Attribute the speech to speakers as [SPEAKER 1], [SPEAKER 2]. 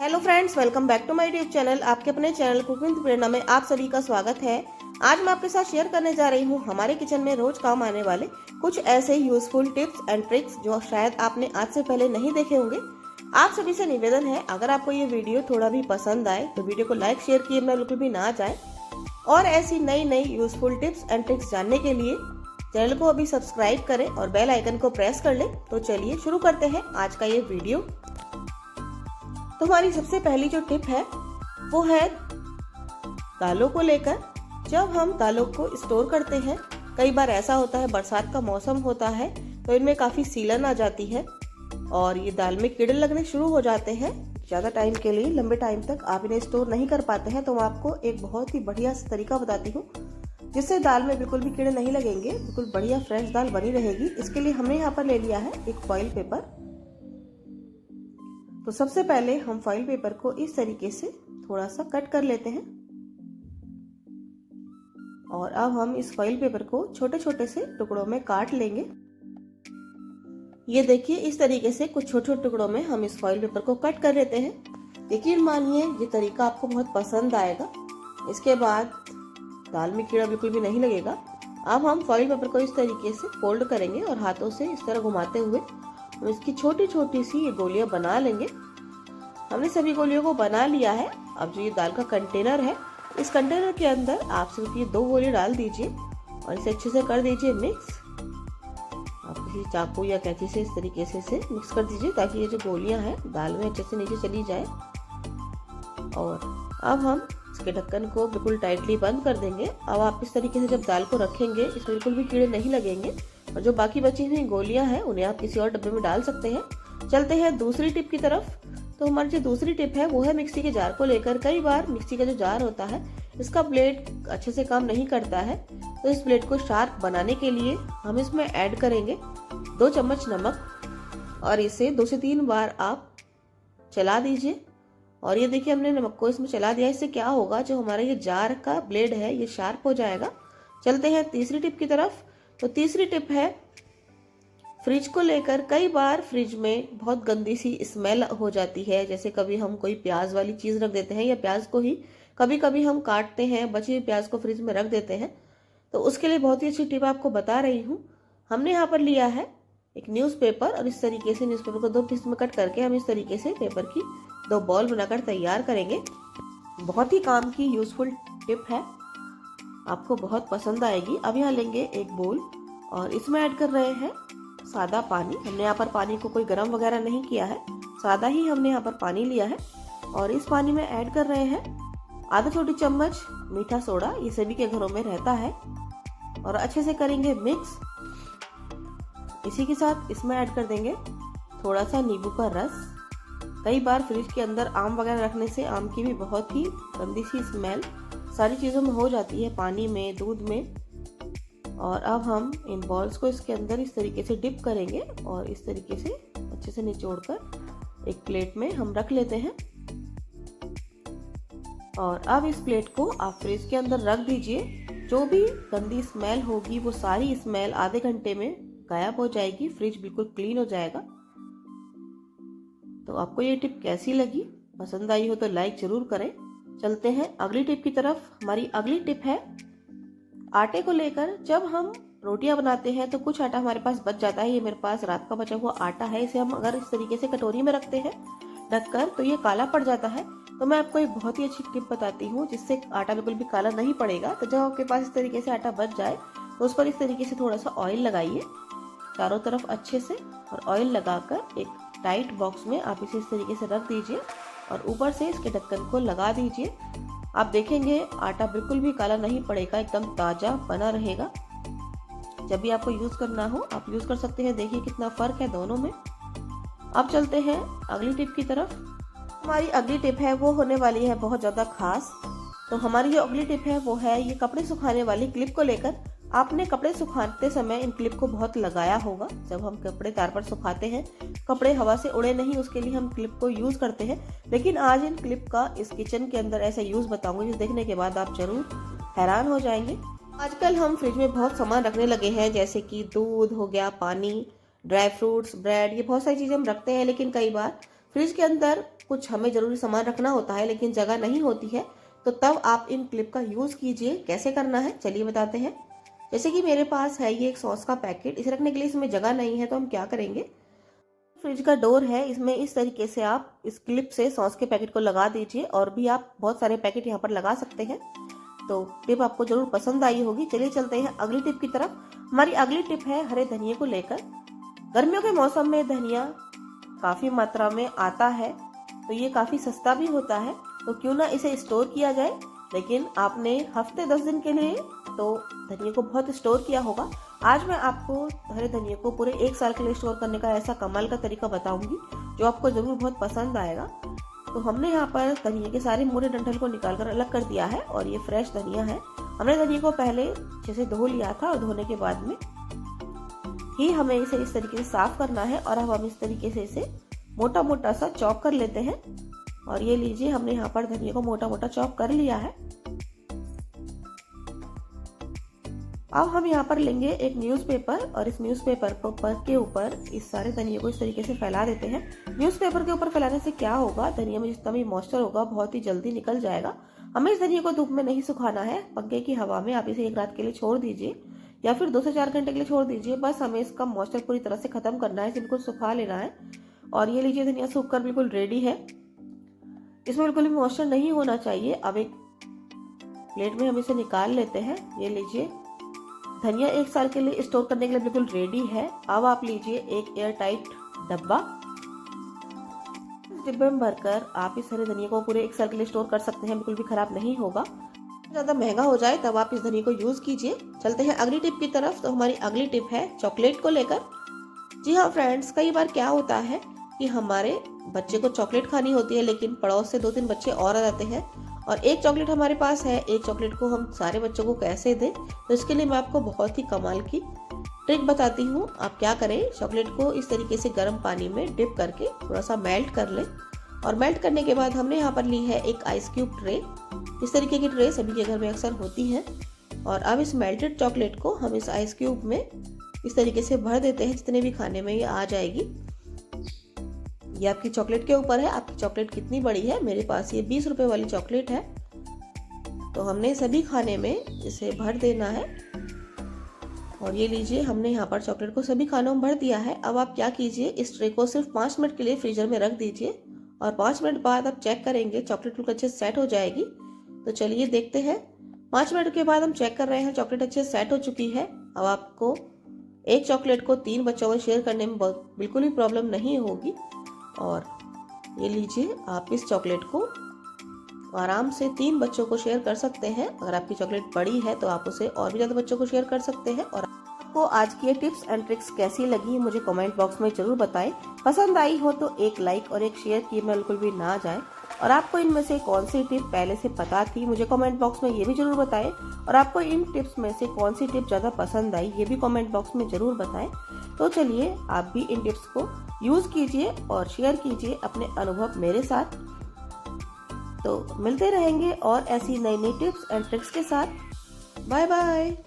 [SPEAKER 1] Hello friends, welcome back to my YouTube channel. आपके अपने channel cooking with प्रेरणा में आप सभी का स्वागत है। आज मैं आपके साथ शेयर करने जा रही हूँ हमारे किचन में रोज काम आने वाले कुछ ऐसे यूजफुल टिप्स एंड ट्रिक्स जो शायद आपने आज से पहले नहीं देखे होंगे। आप सभी से निवेदन है, अगर आपको ये वीडियो थोड़ा भी पसंद आए तो वीडियो को लाइक शेयर किए बिना बिल्कुल भी ना जाए। और ऐसी नई नई यूजफुल टिप्स एंड ट्रिक्स जानने के लिए चैनल को अभी सब्सक्राइब करें और बेल आइकन को प्रेस कर लें। तो चलिए शुरू करते हैं आज का ये वीडियो। तो हमारी सबसे पहली जो टिप है वो है दालों को लेकर। जब हम दालों को स्टोर करते हैं, कई बार ऐसा होता है बरसात का मौसम होता है तो इनमें काफ़ी सीलन आ जाती है और ये दाल में कीड़े लगने शुरू हो जाते हैं। ज़्यादा टाइम के लिए, लंबे टाइम तक आप इन्हें स्टोर नहीं कर पाते हैं, तो मैं आपको एक बहुत ही बढ़िया तरीका बताती हूँ जिससे दाल में बिल्कुल भी कीड़े नहीं लगेंगे, बिल्कुल बढ़िया फ्रेश दाल बनी रहेगी। इसके लिए हमने यहाँ पर ले लिया है एक फॉइल पेपर। तो सबसे पहले हम फॉइल पेपर को इस तरीके से थोड़ा सा कट कर लेते हैं और अब हम इस फॉइल पेपर को छोटे छोटे से टुकड़ों में काट लेंगे। ये देखिए, इस तरीके से कुछ छोटे छोटे टुकड़ों में हम इस फॉइल पेपर को कट कर लेते हैं। यकीन मानिए ये तरीका आपको बहुत पसंद आएगा। इसके बाद दाल में कीड़ा बिल्कुल भी नहीं लगेगा। अब हम फॉइल पेपर को इस तरीके से फोल्ड करेंगे और हाथों से इस तरह घुमाते हुए हम इसकी छोटी छोटी सी ये गोलियां बना लेंगे। हमने सभी गोलियों को बना लिया है। अब जो ये दाल का कंटेनर है, इस कंटेनर के अंदर आप सिर्फ ये 2 गोली डाल दीजिए और इसे अच्छे से कर दीजिए मिक्स। आप किसी चाकू या कैंची से इस तरीके से मिक्स कर दीजिए ताकि ये जो गोलियां हैं दाल में अच्छे से नीचे चली जाए। और अब हम इसके ढक्कन को बिल्कुल टाइटली बंद कर देंगे। अब आप इस तरीके से जब दाल को रखेंगे, इसमें बिल्कुल भी कीड़े नहीं लगेंगे। और जो बाकी बची हुई गोलियां हैं उन्हें आप किसी और डब्बे में डाल सकते हैं। चलते हैं दूसरी टिप की तरफ। तो हमारी जो दूसरी टिप है वो है मिक्सी के जार को लेकर। कई बार मिक्सी का जो जार होता है इसका ब्लेड अच्छे से काम नहीं करता है, तो इस ब्लेड को शार्प बनाने के लिए हम इसमें ऐड करेंगे 2 चम्मच नमक और इसे 2 से 3 बार आप चला दीजिए। और ये देखिए, हमने नमक को इसमें चला दिया। इससे क्या होगा, जो हमारा ये जार का ब्लेड है ये शार्प हो जाएगा। चलते हैं तीसरी टिप की तरफ। तो तीसरी टिप है फ्रिज को लेकर। कई बार फ्रिज में बहुत गंदी सी स्मेल हो जाती है, जैसे कभी हम कोई प्याज वाली चीज रख देते हैं या प्याज को ही कभी कभी हम काटते हैं, बची हुई प्याज को फ्रिज में रख देते हैं। तो उसके लिए बहुत ही अच्छी टिप आपको बता रही हूँ। हमने यहाँ पर लिया है एक न्यूज़पेपर और इस तरीके से न्यूज़पेपर को 2 पीस में कट करके हम इस तरीके से पेपर की 2 बॉल बनाकर तैयार करेंगे। बहुत ही काम की यूजफुल टिप है, आपको बहुत पसंद आएगी। अब यहाँ लेंगे एक बोल और इसमें ऐड कर रहे हैं सादा पानी। हमने यहाँ पर पानी को कोई गर्म वगैरह नहीं किया है, सादा ही हमने यहाँ पर पानी लिया है। और इस पानी में ऐड कर रहे हैं आधा छोटी चम्मच मीठा सोडा। ये सभी के घरों में रहता है और अच्छे से करेंगे मिक्स। इसी के साथ इसमें ऐड कर देंगे थोड़ा सा नींबू का रस। कई बार फ्रिज के अंदर आम वगैरह रखने से आम की भी बहुत ही गंदी सी स्मेल सारी चीज़ों में हो जाती है, पानी में, दूध में। और अब हम इन बॉल्स को इसके अंदर इस तरीके से डिप करेंगे और इस तरीके से अच्छे से निचोड़कर एक प्लेट में हम रख लेते हैं। और अब इस प्लेट को आप फ्रिज के अंदर रख दीजिए। जो भी गंदी स्मेल होगी वो सारी स्मेल आधे घंटे में गायब हो जाएगी, फ्रिज बिल्कुल क्लीन हो जाएगा। तो आपको ये टिप कैसी लगी? पसंद आई हो तो लाइक जरूर करें। चलते हैं अगली टिप की तरफ। हमारी अगली टिप है आटे को लेकर। जब हम रोटियां बनाते हैं तो कुछ आटा हमारे पास बच जाता है। ये मेरे पास रात का बचा हुआ आटा है। इसे हम अगर इस तरीके से कटोरी में रखते हैं ढककर तो ये काला पड़ जाता है। तो मैं आपको एक बहुत ही अच्छी टिप बताती हूँ जिससे आटा बिल्कुल भी काला नहीं पड़ेगा। तो जब आपके पास इस तरीके से आटा बच जाए तो उस पर इस तरीके से थोड़ा सा ऑयल लगाइए चारों तरफ अच्छे से, और ऑयल लगाकर एक टाइट बॉक्स में आप इसे इस तरीके से रख दीजिए और ऊपर से इसके ढक्कन को लगा दीजिए। आप देखेंगे आटा बिल्कुल भी काला नहीं पड़ेगा, एकदम ताजा बना रहेगा। जब भी आपको यूज करना हो आप यूज कर सकते हैं। देखिए कितना फर्क है दोनों में। अब चलते हैं अगली टिप की तरफ। हमारी अगली टिप है वो होने वाली है बहुत ज्यादा खास। तो हमारी जो अगली टिप है वो है ये कपड़े सुखाने वाली क्लिप को लेकर। आपने कपड़े सुखाते समय इन क्लिप को बहुत लगाया होगा। जब हम कपड़े तार पर सुखाते हैं, कपड़े हवा से उड़े नहीं, उसके लिए हम क्लिप को यूज करते हैं। लेकिन आज इन क्लिप का इस किचन के अंदर ऐसा यूज बताऊंगी जिसे देखने के बाद आप जरूर हैरान हो जाएंगे। आजकल हम फ्रिज में बहुत सामान रखने लगे हैं, जैसे कि दूध हो गया, पानी, ड्राई फ्रूट्स, ब्रेड, ये बहुत सारी चीजें हम रखते हैं। लेकिन कई बार फ्रिज के अंदर कुछ हमें जरूरी सामान रखना होता है लेकिन जगह नहीं होती है, तो तब आप इन क्लिप का यूज कीजिए। कैसे करना है चलिए बताते हैं। जैसे कि मेरे पास है ये एक सॉस का पैकेट, इसे रखने के लिए इसमें जगह नहीं है, तो हम क्या करेंगे, फ्रिज का डोर है, इसमें इस तरीके से आप इस क्लिप से सॉस के पैकेट को लगा दीजिए। और भी आप बहुत सारे पैकेट यहाँ पर लगा सकते हैं। तो टिप आपको जरूर पसंद आई होगी। चलिए चलते हैं अगली टिप की तरफ। हमारी अगली टिप है हरे धनिये को लेकर। गर्मियों के मौसम में धनिया काफी मात्रा में आता है, तो ये काफी सस्ता भी होता है, तो क्यों ना इसे स्टोर किया जाए। लेकिन आपने हफ्ते 10 दिन के लिए तो धनिया को बहुत स्टोर किया होगा। आज मैं आपको हरे धनिया को पूरे 1 साल के लिए स्टोर करने का ऐसा कमाल का तरीका बताऊंगी जो आपको जरूर बहुत पसंद आएगा। तो हमने यहाँ पर धनिया के सारे मोटे डंठल को निकालकर अलग कर दिया है और ये फ्रेश धनिया है। हमने धनिया को पहले अच्छे से धो लिया था और धोने के बाद में ही हमें इसे इस तरीके से साफ करना है। और अब हम इस तरीके से इसे मोटा मोटा सा चॉप कर लेते हैं। और ये लीजिए, हमने यहाँ पर धनिया को मोटा मोटा चॉप कर लिया है। अब हम यहाँ पर लेंगे एक न्यूज़पेपर और इस न्यूज़पेपर के ऊपर इस सारे धनिया को इस तरीके से फैला देते हैं। न्यूज़पेपर के ऊपर फैलाने से क्या होगा, धनिया में जितना भी मॉइस्चर होगा बहुत ही जल्दी निकल जाएगा। हमें इस धनिया को धूप में नहीं सुखाना है, पंखे की हवा में आप इसे 1 रात के लिए छोड़ दीजिए या फिर 2 से 4 घंटे के लिए छोड़ दीजिए। बस हमें इसका मॉइस्चर पूरी तरह से खत्म करना है, बिल्कुल सुखा लेना है। और ये लीजिए, धनिया सूखकर बिल्कुल रेडी है, इसमें बिल्कुल भी मॉइस्चर नहीं होना चाहिए। अब एक प्लेट में हम इसे निकाल लेते हैं। ये लीजिए, धनिया 1 साल के लिए स्टोर करने के लिए बिल्कुल रेडी है। अब आप लीजिए एक एयर टाइट डब्बा, इस डिब्बे में भरकर आप इस हरे धनिया को पूरे 1 साल के लिए स्टोर कर सकते हैं, बिल्कुल भी खराब नहीं होगा। ज्यादा महंगा हो जाए तब आप इस धनिया को यूज कीजिए। चलते हैं अगली टिप की तरफ। तो हमारी अगली टिप है चॉकलेट को लेकर। जी हाँ फ्रेंड्स, कई बार क्या होता है कि हमारे बच्चे को चॉकलेट खानी होती है लेकिन पड़ोस से 2-3 बच्चे और आ जाते हैं और एक चॉकलेट हमारे पास है। एक चॉकलेट को हम सारे बच्चों को कैसे दें, तो इसके लिए मैं आपको बहुत ही कमाल की ट्रिक बताती हूँ। आप क्या करें, चॉकलेट को इस तरीके से गर्म पानी में डिप करके थोड़ा सा मेल्ट कर लें। और मेल्ट करने के बाद हमने यहाँ पर ली है एक आइस क्यूब ट्रे। इस तरीके की ट्रे सभी के घर में अक्सर होती है। और अब इस मेल्टेड चॉकलेट को हम इस आइस क्यूब में इस तरीके से भर देते हैं, जितने भी खाने में ये आ जाएगी। ये आपकी चॉकलेट के ऊपर है, आपकी चॉकलेट कितनी बड़ी है। मेरे पास ये 20 रुपए वाली चॉकलेट है, तो हमने सभी खाने में इसे भर देना है। और ये लीजिए, हमने यहाँ पर चॉकलेट को सभी खानों में भर दिया है। अब आप क्या कीजिए, इस ट्रे को सिर्फ 5 मिनट के लिए फ्रीजर में रख दीजिए और 5 मिनट बाद आप चेक करेंगे चॉकलेट बिल्कुल अच्छे से सेट हो जाएगी। तो चलिए देखते हैं। 5 मिनट के बाद हम चेक कर रहे हैं, चॉकलेट अच्छे से सेट हो चुकी है। अब आपको एक चॉकलेट को 3 बच्चों में शेयर करने में बिल्कुल भी प्रॉब्लम नहीं होगी। और ये लीजिए, आप इस चॉकलेट को आराम से 3 बच्चों को शेयर कर सकते हैं। अगर आपकी चॉकलेट बड़ी है तो आप उसे और भी ज्यादा बच्चों को शेयर कर सकते हैं। और आपको आज की ये टिप्स एंड ट्रिक्स कैसी लगी मुझे कमेंट बॉक्स में जरूर बताएं। पसंद आई हो तो एक लाइक और एक शेयर किए में बिल्कुल भी ना जाए। और आपको इनमें से कौन सी टिप पहले से पता थी मुझे कमेंट बॉक्स में ये भी जरूर बताएं। और आपको इन टिप्स में से कौन सी टिप ज्यादा पसंद आई ये भी कमेंट बॉक्स में जरूर बताएं। तो चलिए, आप भी इन टिप्स को यूज कीजिए और शेयर कीजिए अपने अनुभव मेरे साथ। तो मिलते रहेंगे और ऐसी नई नई टिप्स एंड ट्रिक्स के साथ। Bye bye.